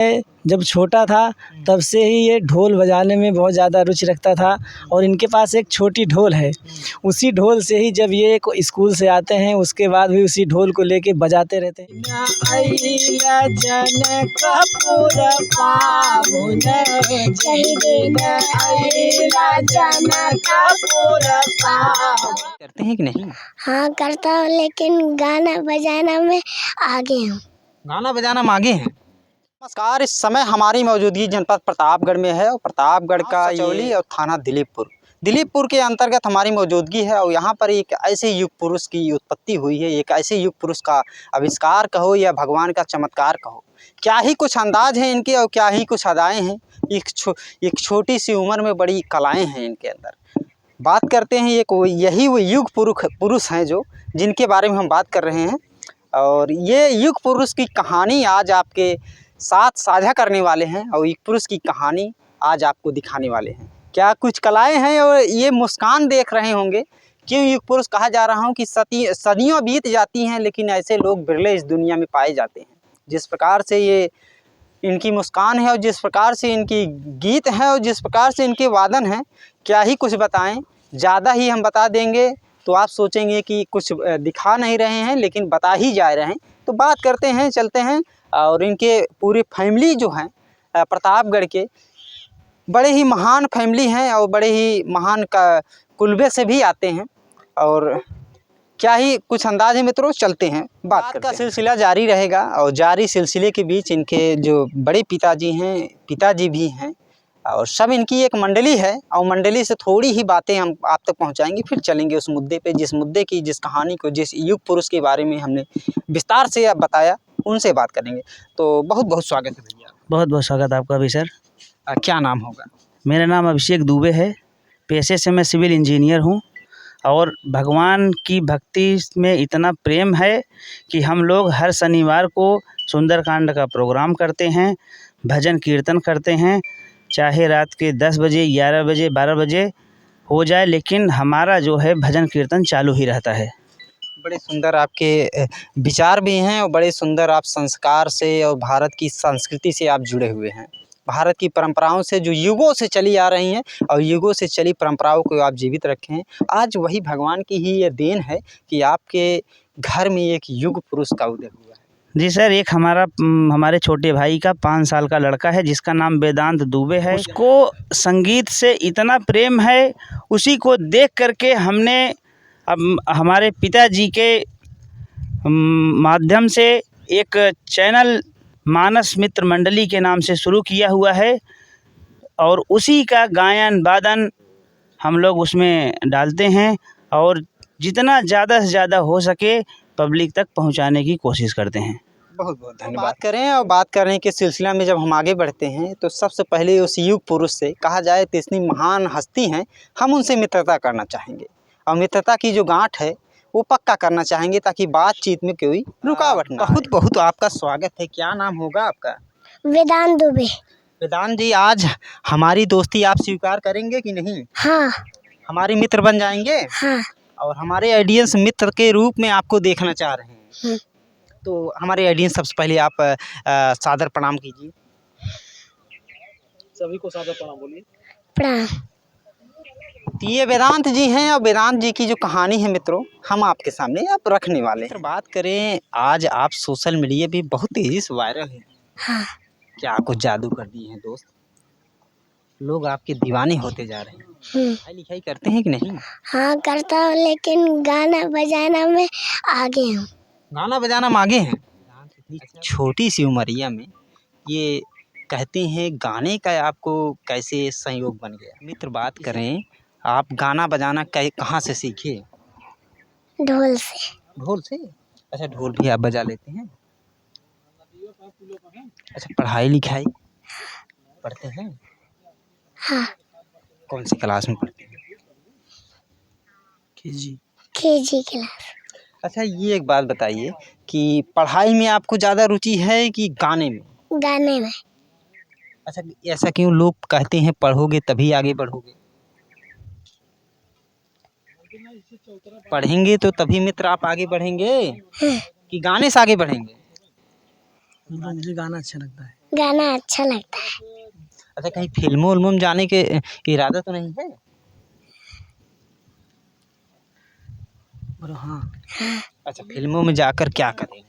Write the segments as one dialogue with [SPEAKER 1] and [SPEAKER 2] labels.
[SPEAKER 1] जब छोटा था तब से ही ये ढोल बजाने में बहुत ज़्यादा रुचि रखता था और इनके पास एक छोटी ढोल है। उसी ढोल से ही जब ये स्कूल से आते हैं उसके बाद भी उसी ढोल को लेके बजाते रहते हैं।
[SPEAKER 2] करते हैं कि नहीं?
[SPEAKER 3] हाँ करता हूँ, लेकिन गाना बजाना में आगे हूँ।
[SPEAKER 2] गाना बजाना में आगे हैं। नमस्कार, इस समय हमारी मौजूदगी जनपद प्रतापगढ़ में है और प्रतापगढ़ का सचौली और थाना दिलीपपुर के अंतर्गत हमारी मौजूदगी है। और यहाँ पर एक ऐसे युग पुरुष की उत्पत्ति हुई है, एक ऐसे युग पुरुष का आविष्कार कहो या भगवान का चमत्कार कहो। क्या ही कुछ अंदाज हैं इनके और क्या ही कुछ अदाएँ हैं। एक छोटी सी उम्र में बड़ी कलाएँ हैं इनके अंदर। बात करते हैं यही वो युग पुरुष हैं जो जिनके बारे में हम बात कर रहे हैं। और ये युग पुरुष की कहानी आज आपके साथ साझा करने वाले हैं और युग पुरुष की कहानी आज आपको दिखाने वाले हैं। क्या कुछ कलाएं हैं और ये मुस्कान देख रहे होंगे। क्यों युग पुरुष कहा जा रहा हूँ कि सदियों बीत जाती हैं लेकिन ऐसे लोग बिरले इस दुनिया में पाए जाते हैं। जिस प्रकार से ये इनकी मुस्कान है और जिस प्रकार से इनकी गीत है और जिस प्रकार से इनके वादन हैं, क्या ही कुछ बताएं। ज़्यादा ही हम बता देंगे तो आप सोचेंगे कि कुछ दिखा नहीं रहे हैं, लेकिन बता ही जा रहे हैं। तो बात करते हैं, चलते हैं। और इनके पूरी फैमिली जो हैं प्रतापगढ़ के बड़े ही महान फैमिली हैं और बड़े ही महान कुलबे से भी आते हैं। और क्या ही कुछ अंदाज है मित्रों, चलते हैं, बात का सिलसिला जारी रहेगा। और जारी सिलसिले के बीच इनके जो बड़े पिताजी हैं, पिताजी भी हैं और सब इनकी एक मंडली है। और मंडली से थोड़ी ही बातें हम आप तक पहुंचाएंगे, फिर चलेंगे उस मुद्दे पे, जिस मुद्दे की, जिस कहानी को, जिस युग पुरुष के बारे में हमने विस्तार से आप बताया, उनसे बात करेंगे। तो बहुत बहुत स्वागत है भैया।
[SPEAKER 1] बहुत बहुत स्वागत आपका भी सर।
[SPEAKER 2] क्या नाम होगा?
[SPEAKER 1] मेरा नाम अभिषेक दुबे है। पेशे से मैं सिविल इंजीनियर हूँ और भगवान की भक्ति में इतना प्रेम है कि हम लोग हर शनिवार को सुंदरकांड का प्रोग्राम करते हैं, भजन कीर्तन करते हैं। चाहे रात के 10 बजे, 11 बजे, 12 बजे हो जाए, लेकिन हमारा जो है भजन कीर्तन चालू ही रहता है।
[SPEAKER 2] बड़े सुंदर आपके विचार भी हैं और बड़े सुंदर आप संस्कार से और भारत की संस्कृति से आप जुड़े हुए हैं। भारत की परंपराओं से जो युगों से चली आ रही हैं और युगों से चली परंपराओं को आप जीवित रखे हैं। आज वही भगवान की ही ये देन है कि आपके घर में एक युग पुरुष का उदय हुआ है।
[SPEAKER 1] जी सर, एक हमारे छोटे भाई का 5 साल का लड़का है जिसका नाम वेदांत दुबे है। उसको संगीत से इतना प्रेम है, उसी को देख करके हमने अब हमारे पिताजी के माध्यम से एक चैनल मानस मित्र मंडली के नाम से शुरू किया हुआ है और उसी का गायन वादन हम लोग उसमें डालते हैं और जितना ज़्यादा से ज़्यादा हो सके पब्लिक तक पहुंचाने की कोशिश करते हैं।
[SPEAKER 2] बहुत बहुत धन्यवाद। बात करें और बात करने के सिलसिला में जब हम आगे बढ़ते हैं तो सबसे पहले उस युग पुरुष से कहा जाए तो इतनी महान हस्ती हैं, हम उनसे मित्रता करना चाहेंगे और मित्रता की जो गांठ है वो पक्का करना चाहेंगे ताकि बातचीत में कोई रुकावट ना। बहुत बहुत आपका स्वागत है। क्या नाम होगा आपका?
[SPEAKER 3] वेदांत दुबे।
[SPEAKER 2] वेदांत जी, आज हमारी दोस्ती आप स्वीकार करेंगे कि नहीं?
[SPEAKER 3] हाँ।
[SPEAKER 2] हमारे मित्र बन जाएंगे?
[SPEAKER 3] हाँ।
[SPEAKER 2] और हमारे ऑडियंस मित्र के रूप में आपको देखना चाह रहे हैं। तो हमारे ऑडियंस सबसे पहले आप सादर प्रणाम कीजिए।
[SPEAKER 1] सभी को सादर प्रणाम बोलिए।
[SPEAKER 3] प्रणाम।
[SPEAKER 2] ये वेदांत जी हैं और वेदांत जी की जो कहानी है मित्रों, हम आपके सामने आप रखने वाले हैं। बात करें, आज आप सोशल मीडिया भी बहुत तेजी से वायरल हैं।
[SPEAKER 3] हाँ।
[SPEAKER 2] क्या कुछ जादू कर दिए हैं दोस्त, लोग आपके दीवाने होते जा रहे हैं। पढ़ाई लिखाई करते हैं कि नहीं?
[SPEAKER 3] हाँ करता हूँ, लेकिन गाना बजाना में आगे हूँ।
[SPEAKER 2] गाना बजाना में आगे हैं। छोटी सी उमरिया में ये कहते हैं गाने का आपको कैसे संयोग बन गया? मित्र, बात करें, आप गाना बजाना कहाँ से सीखे?
[SPEAKER 3] ढोल से।
[SPEAKER 2] ढोल से? अच्छा, ढोल भी आप बजा लेते हैं। अच्छा, पढ़ाई लिखाई पढ़ते हैं?
[SPEAKER 3] हाँ।
[SPEAKER 2] कौन सी क्लास में पढ़ते हैं?
[SPEAKER 3] KG class.
[SPEAKER 2] अच्छा, ये एक बात बताइए कि पढ़ाई में आपको ज़्यादा रुचि है कि गाने में?
[SPEAKER 3] गाने में।
[SPEAKER 2] अच्छा, ऐसा क्यों? लोग कहते हैं पढ़ोगे तभी आगे बढ़ोगे। पढ़ेंगे तो तभी मित्र आप आगे बढ़ेंगे कि गाने से आगे बढ़ेंगे?
[SPEAKER 1] मुझे गाना अच्छा लगता है।
[SPEAKER 3] गाना अच्छा लगता है।
[SPEAKER 2] अच्छा, कहीं फिल्मों उल्मों में जाने के इरादा तो नहीं है?
[SPEAKER 1] बोलो हाँ।
[SPEAKER 2] अच्छा, फिल्मों में जाकर क्या करें?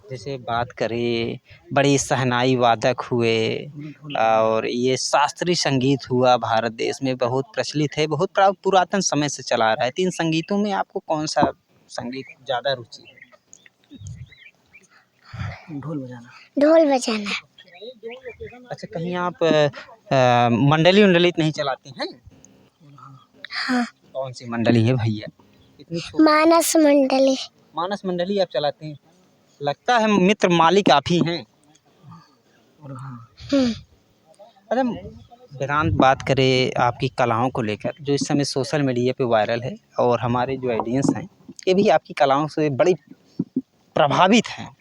[SPEAKER 2] जैसे बात करें, बड़े शहनाई वादक हुए और ये शास्त्रीय संगीत हुआ, भारत देश में बहुत प्रचलित है, बहुत पुरातन समय से चला आ रहा है। तो इन संगीतों में आपको कौन सा संगीत ज़्यादा रुचि है?
[SPEAKER 1] ढोल बजाना।
[SPEAKER 3] ढोल बजाना।
[SPEAKER 2] अच्छा, कहीं आप मंडली उंडली नहीं चलाते हैं?
[SPEAKER 3] हाँ।
[SPEAKER 2] कौन सी मंडली है भैया?
[SPEAKER 3] मानस मंडली।
[SPEAKER 2] मानस मंडली आप चलाते हैं? लगता है मित्र मालिक आप ही हैं। अच्छा, वेदांत, बात करें आपकी कलाओं को लेकर, जो इस समय सोशल मीडिया पे वायरल है और हमारे जो ऑडियंस हैं ये भी आपकी कलाओं से बड़ी प्रभावित हैं।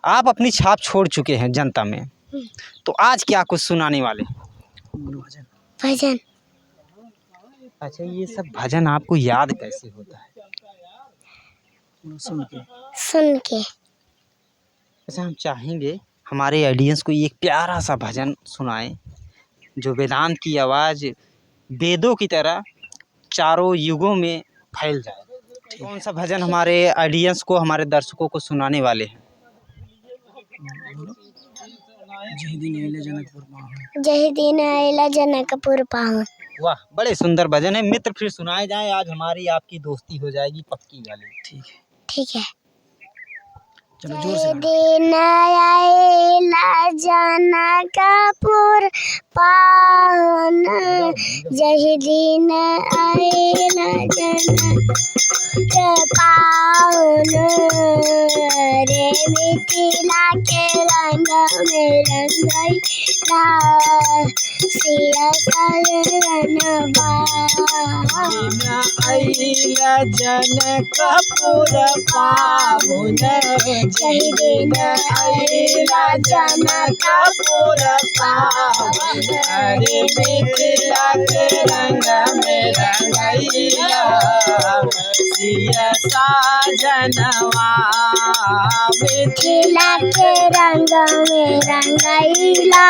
[SPEAKER 2] आप अपनी छाप छोड़ चुके हैं जनता में, तो आज क्या कुछ सुनाने वाले हैं?
[SPEAKER 3] भजन।
[SPEAKER 2] अच्छा, ये सब भजन आपको याद कैसे होता है?
[SPEAKER 3] सुन के।
[SPEAKER 2] अच्छा, हम चाहेंगे हमारे ऑडियंस को एक प्यारा सा भजन सुनाएं, जो वेदांत की आवाज़ वेदों की तरह चारों युगों में फैल जाए। कौन सा भजन हमारे ऑडियंस को, हमारे दर्शकों को सुनाने वाले हैं?
[SPEAKER 3] जय दिन आइला जनकपुर पावन।
[SPEAKER 2] वाह, बड़े सुंदर भजन है मित्र, फिर सुनाए जाए। आज हमारी आपकी दोस्ती हो जाएगी पक्की वाली।
[SPEAKER 1] ठीक है।
[SPEAKER 3] ठीक है।
[SPEAKER 1] चलो जोर से
[SPEAKER 3] जय दिन आइला जनकपुर पावन। जय दिन आइला जनकपुर पावन। रे मिथिला के रंग में रंगैला सिया सजनवा।
[SPEAKER 2] आइला जनकपुर पावन।
[SPEAKER 3] जय दिन आइला जनकपुर पावन।
[SPEAKER 2] रे मिथिला के रंग में रंगैला सिया सजनवा।
[SPEAKER 3] मिथिला के रंग में रंगैला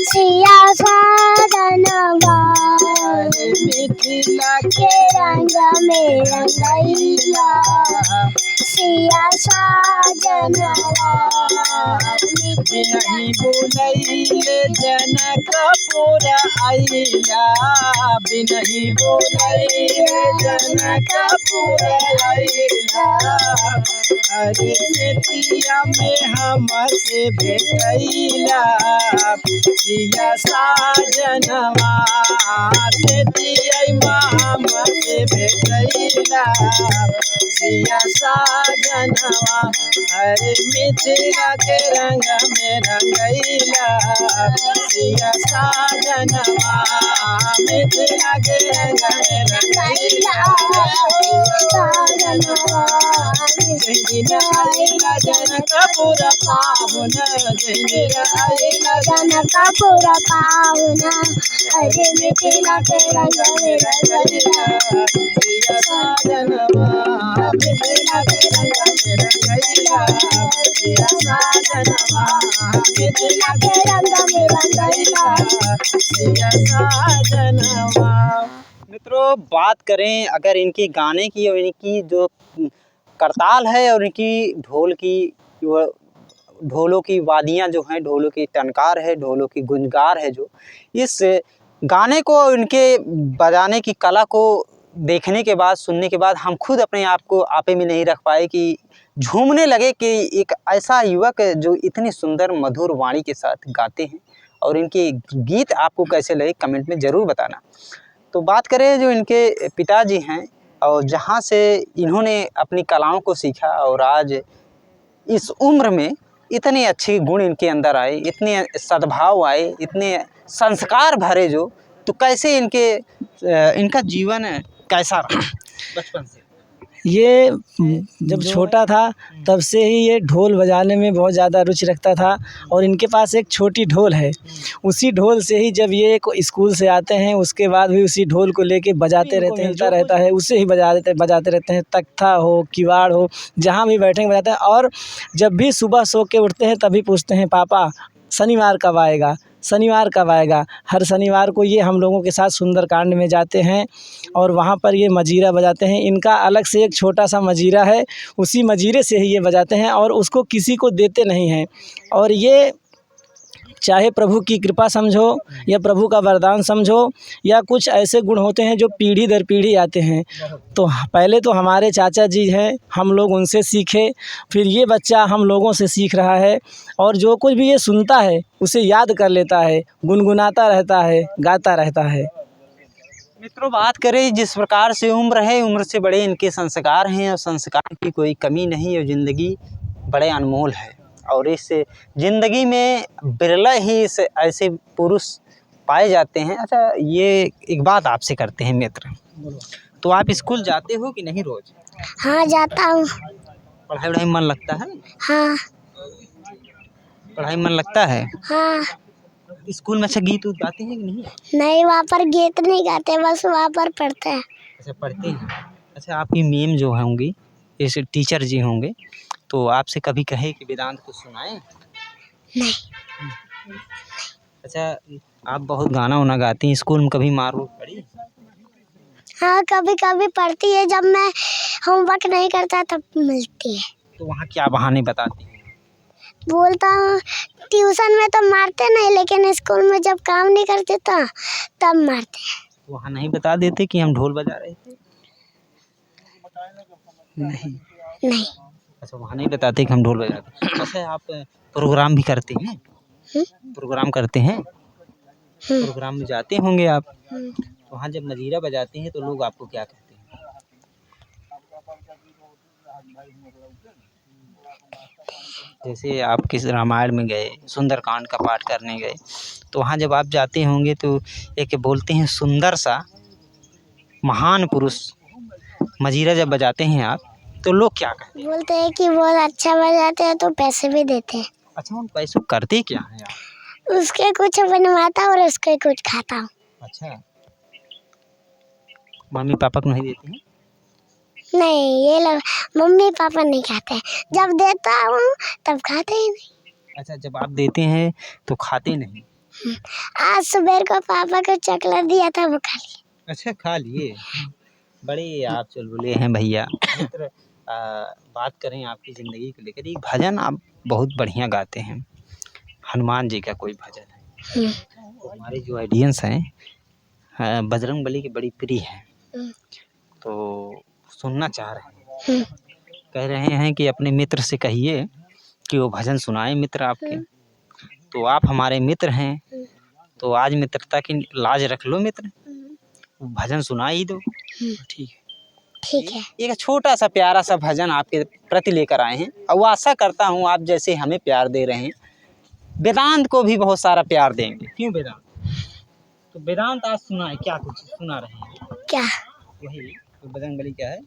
[SPEAKER 3] सिया सजनवा।
[SPEAKER 2] मिथिला
[SPEAKER 3] के रंग में रंगैला सिया सजनवा।
[SPEAKER 2] बिनहि बोलैले जनकपुर आइला। बिनहि बोलैले जनकपुर आइला। अरे सेतिया में हमसे भेटैला सिया सजनवा। सेतिया में हमसे भेटैला सिया सजनवा। अरे मिथिला के रंग में रंगैला सिया सजनवा। मिथिला के रंग में रंगैला
[SPEAKER 3] सजनवा।
[SPEAKER 2] जय दिन आइला जनकपुर पावन। जय दिन आइला
[SPEAKER 3] जनकपुर पावन। अरे मिथिला के रंग में रंगैला
[SPEAKER 2] सिया सजनवा। मिथिला के रंग में रंगैला सिया सजनवा। मिथिला
[SPEAKER 3] के रंग में रंगैला
[SPEAKER 2] सिया सजनवा। मित्रों, बात करें अगर इनके गाने की और इनकी जो करताल है और इनकी ढोलों की वादियाँ जो हैं, ढोलों की टनकार है, ढोलों की गुंजगार है, जो इस गाने को, इनके बजाने की कला को देखने के बाद, सुनने के बाद हम खुद अपने आप को आपे में नहीं रख पाए कि झूमने लगे कि एक ऐसा युवक जो इतनी सुंदर मधुर वाणी के साथ गाते हैं। और इनके गीत आपको कैसे लगे कमेंट में ज़रूर बताना। तो बात करें जो इनके पिताजी हैं और जहाँ से इन्होंने अपनी कलाओं को सीखा और आज इस उम्र में इतने अच्छे गुण इनके अंदर आए, इतने सद्भाव आए, इतने संस्कार भरे, जो तो कैसे इनका जीवन कैसा रहा बचपन से?
[SPEAKER 4] ये जब छोटा था तब से ही ये ढोल बजाने में बहुत ज़्यादा रुचि रखता था और इनके पास एक छोटी ढोल है। उसी ढोल से ही जब ये स्कूल से आते हैं उसके बाद भी उसी ढोल को लेके बजाते रहते हैं, मिलता रहता है उसे ही बजाते रहते हैं। तख्ता हो, किवाड़ हो, जहाँ भी बैठेंगे बजाते हैं। और जब भी सुबह सो के उठते हैं तभी पूछते हैं पापा शनिवार कब आएगा, शनिवार कब आएगा। हर शनिवार को ये हम लोगों के साथ सुंदरकांड में जाते हैं और वहाँ पर ये मजीरा बजाते हैं। इनका अलग से एक छोटा सा मजीरा है, उसी मजीरे से ही ये बजाते हैं और उसको किसी को देते नहीं हैं। और ये चाहे प्रभु की कृपा समझो या प्रभु का वरदान समझो या कुछ ऐसे गुण होते हैं जो पीढ़ी दर पीढ़ी आते हैं। तो पहले तो हमारे चाचा जी हैं, हम लोग उनसे सीखे, फिर ये बच्चा हम लोगों से सीख रहा है और जो कुछ भी ये सुनता है उसे याद कर लेता है, गुनगुनाता रहता है, गाता रहता है।
[SPEAKER 2] मित्रों, बात करें जिस प्रकार से उम्र है, उम्र से बड़े इनके संस्कार हैं और संस्कार की कोई कमी नहीं और ज़िंदगी बड़े अनमोल है। और इस ज़िंदगी में बिरला ही ऐसे पुरुष पाए जाते हैं। अच्छा, ये एक बात आपसे करते हैं मित्र, तो आप स्कूल जाते हो कि नहीं रोज?
[SPEAKER 3] हाँ जाता हूँ।
[SPEAKER 2] पढ़ाई वढ़ाई मन लगता है?
[SPEAKER 3] हाँ
[SPEAKER 2] पढ़ाई मन लगता है।
[SPEAKER 3] हाँ।
[SPEAKER 2] स्कूल में अच्छा गीत उत गाते हैं कि नहीं?
[SPEAKER 3] नहीं, वहाँ पर गीत नहीं गाते, बस वहाँ पर पढ़ते हैं।
[SPEAKER 2] अच्छा, पढ़ते हैं। अच्छा, आपकी मैम जो होंगी, जैसे टीचर जी होंगे, तो आपसे कभी कहे कि वेदांत को सुनाएं?
[SPEAKER 3] नहीं।
[SPEAKER 2] अच्छा, आप बहुत गाना वाना गाती हैं, स्कूल में कभी मार पड़ी?
[SPEAKER 3] हाँ, कभी कभी पढ़ती है, जब मैं होमवर्क नहीं करता तब मिलती है।
[SPEAKER 2] तो वहाँ क्या बहाने बताती हैं?
[SPEAKER 3] बोलता हूँ ट्यूशन में तो मारते नहीं, लेकिन स्कूल में जब काम नहीं करते तब मारते हैं।
[SPEAKER 2] तो वहाँ नहीं बता देते कि हम ढोल बजा रहे थे?
[SPEAKER 3] नहीं।
[SPEAKER 2] अच्छा, वहाँ नहीं बताते कि हम ढोल बजाते हैं। अच्छा, आप प्रोग्राम भी करते हैं? प्रोग्राम करते हैं? प्रोग्राम में जाते होंगे आप। तो वहाँ जब मजीरा बजाते हैं तो लोग आपको क्या कहते हैं? जैसे आप किस रामायण में गए, सुंदरकांड का पाठ करने गए, तो वहाँ जब आप जाते होंगे तो एक बोलते हैं सुंदर सा महान पुरुष, मजीरा जब बजाते हैं आप तो लोग क्या कहते हैं?
[SPEAKER 3] बोलते हैं कि बहुत अच्छा बजाते हैं तो पैसे भी देते हैं।
[SPEAKER 2] अच्छा, उन पैसों करते क्या है आप?
[SPEAKER 3] उसके कुछ बनवाता और उसके कुछ खाता हूँ।
[SPEAKER 2] अच्छा, मम्मी पापा को नहीं देते हैं?
[SPEAKER 3] नहीं, ये लोग मम्मी पापा नहीं खाते, जब देता हूँ तब खाते ही नहीं।
[SPEAKER 2] अच्छा, जब आप देते हैं तो खाते नहीं?
[SPEAKER 3] आज सुबह को पापा को चॉकलेट दिया था, वो खा लिया।
[SPEAKER 2] अच्छा, खा लिए। बड़े आप चुलबुले हैं भैया। मित्र, बात करें आपकी ज़िंदगी को लेकर, एक भजन आप बहुत बढ़िया गाते हैं, हनुमान जी का कोई भजन है। तो हमारे जो ऑडियंस हैं बजरंगबली के बड़ी प्रिय हैं, तो सुनना चाह रहे हैं, कह रहे हैं कि अपने मित्र से कहिए कि वो भजन सुनाए मित्र आपके। तो आप हमारे मित्र हैं, तो आज मित्रता की लाज रख लो मित्र, भजन सुना ही दो। ठीक है?
[SPEAKER 3] ठीक है।
[SPEAKER 2] एक छोटा सा प्यारा सा भजन आपके प्रति लेकर आए हैं और वो आशा करता हूँ आप जैसे हमें प्यार दे रहे हैं वेदांत को भी बहुत सारा प्यार देंगे। क्यों वेदांत? तो वेदांत आज सुना है, क्या कुछ सुना रहे हैं?
[SPEAKER 3] क्या?
[SPEAKER 2] वही तो बजरंगबली क्या है,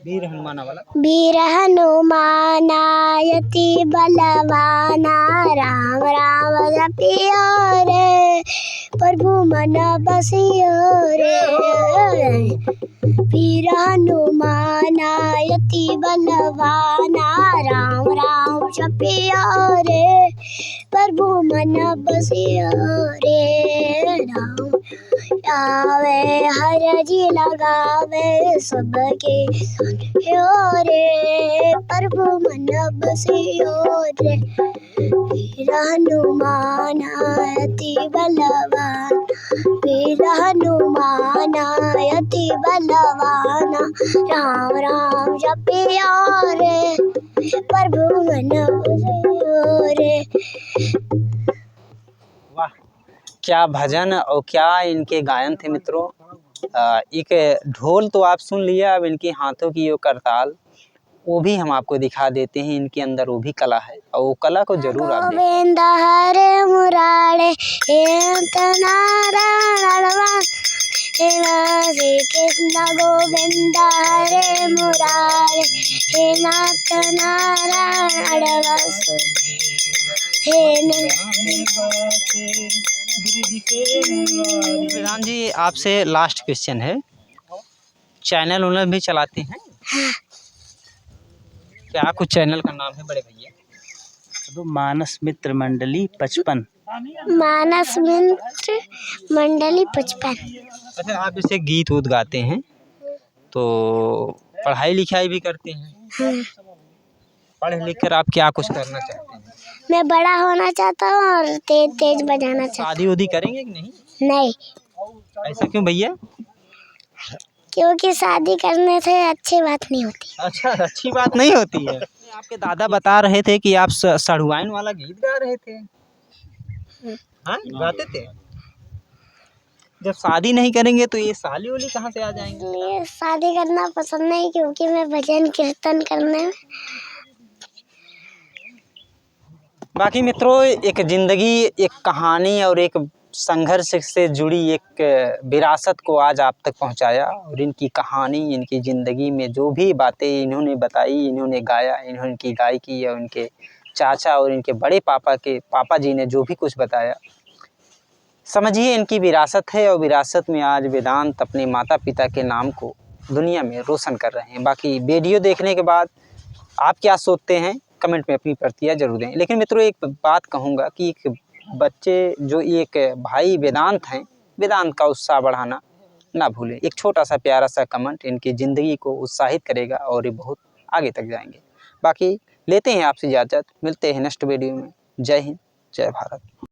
[SPEAKER 2] वीर हनुमाना वाला।
[SPEAKER 3] वीर हनुमाना यति बलवाना, राम राम जपियो रे, प्रभु मन बसियो रे। वीर हनुमाना यति बलवाना, राम राम जपियो रे, प्रभु मन बसियो रे। राम आवे हर जी लगावे सबके हो रे, प्रभु मन बसियो रे। वीर हनुमान अति बलवान, वीर हनुमान अति बलवान, राम राम जपियो रे, प्रभु मन बसियो रे।
[SPEAKER 2] वाह, क्या भजन और क्या इनके गायन थे मित्रों। एक ढोल तो आप सुन लिया, अब इनके हाथों की यो करताल वो भी हम आपको दिखा देते हैं। इनके अंदर वो भी कला है और वो कला को जरूर आप देखें।
[SPEAKER 3] गोविंद हरे मुरारे हे नारायण हे श्री कृष्ण गोविंद हरे मुरारे, हे नाथ नारायण अड़वसु हे
[SPEAKER 2] प्रधान जी, आपसे लास्ट क्वेश्चन है, चैनल उनल भी चलाते हैं? क्या कुछ चैनल का नाम है बड़े भैया?
[SPEAKER 1] तो मानस मित्र मंडली 55।
[SPEAKER 3] मानस मित्र मंडली 55।
[SPEAKER 2] अच्छा, आप जैसे गीत वूत गाते हैं तो पढ़ाई लिखाई भी करते हैं?
[SPEAKER 3] हाँ।
[SPEAKER 2] पढ़ लिख कर आप क्या कुछ करना चाहते हैं?
[SPEAKER 3] मैं बड़ा होना चाहता हूँ और तेज तेज बजाना चाहता
[SPEAKER 2] शादी उदी करेंगे कि नहीं?
[SPEAKER 3] हूँ। नहीं,
[SPEAKER 2] ऐसा क्यों भैया?
[SPEAKER 3] क्योंकि शादी करने से अच्छी बात नहीं होती।
[SPEAKER 2] अच्छा, अच्छी बात नहीं होती है। आपके दादा बता रहे थे कि आप सड़ुआइन वाला गीत गा रहे थे। हाँ, गाते थे? जब शादी नहीं करेंगे तो ये साली उली कहाँ से आ जाएंगे?
[SPEAKER 3] इसलिए शादी करना पसंद नहीं, क्योंकि मैं भजन कीर्तन करने में।
[SPEAKER 2] बाकी मित्रों, एक ज़िंदगी, एक कहानी और एक संघर्ष से जुड़ी एक विरासत को आज आप तक पहुंचाया, और इनकी कहानी, इनकी ज़िंदगी में जो भी बातें इन्होंने बताई, इन्होंने गाया, इन्होंने की गायकी और इनके चाचा और इनके बड़े पापा जी ने जो भी कुछ बताया, समझिए इनकी विरासत है। और विरासत में आज वेदांत अपने माता पिता के नाम को दुनिया में रोशन कर रहे हैं। बाकी वीडियो देखने के बाद आप क्या सोचते हैं, कमेंट में अपनी प्रतिक्रिया जरूर दें। लेकिन मित्रों, एक बात कहूँगा कि एक बच्चे जो एक भाई वेदांत हैं, वेदांत का उत्साह बढ़ाना ना भूलें। एक छोटा सा प्यारा सा कमेंट इनकी ज़िंदगी को उत्साहित करेगा और ये बहुत आगे तक जाएंगे। बाकी लेते हैं आपसे इजाज़त, मिलते हैं नेक्स्ट वीडियो में। जय हिंद, जय भारत।